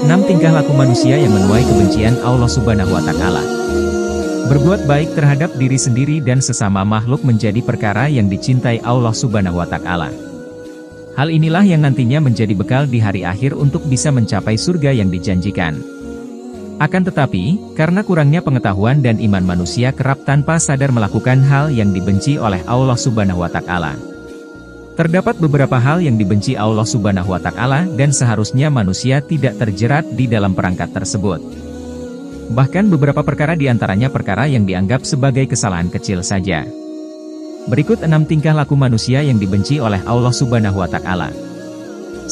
6 tingkah laku manusia yang menuai kebencian Allah Subhanahu wa Ta'ala. Berbuat baik terhadap diri sendiri dan sesama makhluk menjadi perkara yang dicintai Allah Subhanahu wa Ta'ala. Hal inilah yang nantinya menjadi bekal di hari akhir untuk bisa mencapai surga yang dijanjikan. Akan tetapi, karena kurangnya pengetahuan dan iman manusia kerap tanpa sadar melakukan hal yang dibenci oleh Allah Subhanahu wa Ta'ala. Terdapat beberapa hal yang dibenci Allah Subhanahu wa Ta'ala dan seharusnya manusia tidak terjerat di dalam perangkat tersebut. Bahkan beberapa perkara diantaranya perkara yang dianggap sebagai kesalahan kecil saja. Berikut 6 tingkah laku manusia yang dibenci oleh Allah Subhanahu wa Ta'ala.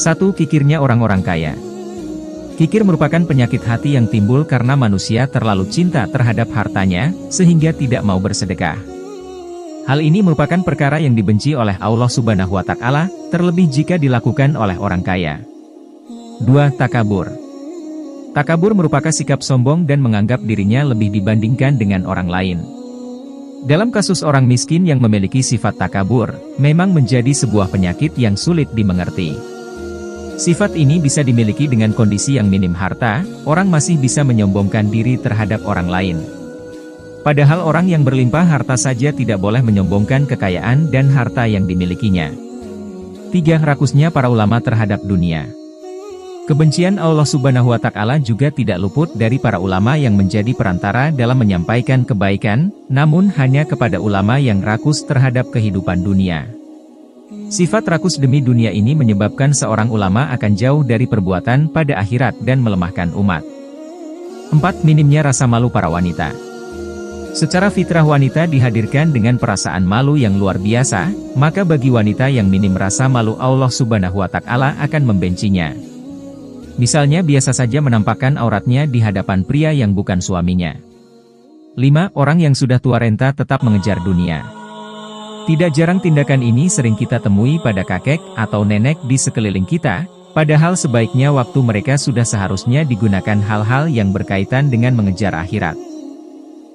1. Kikirnya orang-orang kaya. Kikir merupakan penyakit hati yang timbul karena manusia terlalu cinta terhadap hartanya, sehingga tidak mau bersedekah. Hal ini merupakan perkara yang dibenci oleh Allah Subhanahu wa Ta'ala, terlebih jika dilakukan oleh orang kaya. 2. Takabur. Takabur merupakan sikap sombong dan menganggap dirinya lebih dibandingkan dengan orang lain. Dalam kasus orang miskin yang memiliki sifat takabur, memang menjadi sebuah penyakit yang sulit dimengerti. Sifat ini bisa dimiliki dengan kondisi yang minim harta, orang masih bisa menyombongkan diri terhadap orang lain. Padahal orang yang berlimpah harta saja tidak boleh menyombongkan kekayaan dan harta yang dimilikinya. 3. Rakusnya para ulama terhadap dunia. Kebencian Allah Subhanahu wa Ta'ala juga tidak luput dari para ulama yang menjadi perantara dalam menyampaikan kebaikan, namun hanya kepada ulama yang rakus terhadap kehidupan dunia. Sifat rakus demi dunia ini menyebabkan seorang ulama akan jauh dari perbuatan pada akhirat dan melemahkan umat. 4. Minimnya rasa malu para wanita. Secara fitrah wanita dihadirkan dengan perasaan malu yang luar biasa, maka bagi wanita yang minim rasa malu Allah Subhanahu wa Ta'ala akan membencinya. Misalnya biasa saja menampakkan auratnya di hadapan pria yang bukan suaminya. 5. Orang yang sudah tua renta tetap mengejar dunia. Tidak jarang tindakan ini sering kita temui pada kakek atau nenek di sekeliling kita, padahal sebaiknya waktu mereka sudah seharusnya digunakan hal-hal yang berkaitan dengan mengejar akhirat.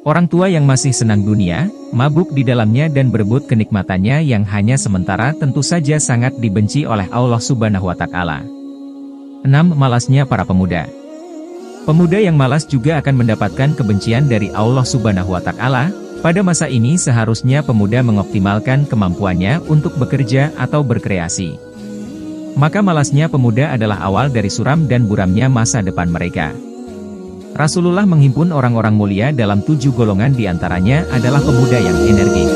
Orang tua yang masih senang dunia, mabuk di dalamnya dan berebut kenikmatannya yang hanya sementara tentu saja sangat dibenci oleh Allah Subhanahu wa Ta'ala. 6. Malasnya para pemuda. Pemuda yang malas juga akan mendapatkan kebencian dari Allah Subhanahu wa Ta'ala. Pada masa ini seharusnya pemuda mengoptimalkan kemampuannya untuk bekerja atau berkreasi. Maka malasnya pemuda adalah awal dari suram dan buramnya masa depan mereka. Rasulullah menghimpun orang-orang mulia dalam 7 golongan diantaranya adalah pemuda yang energik.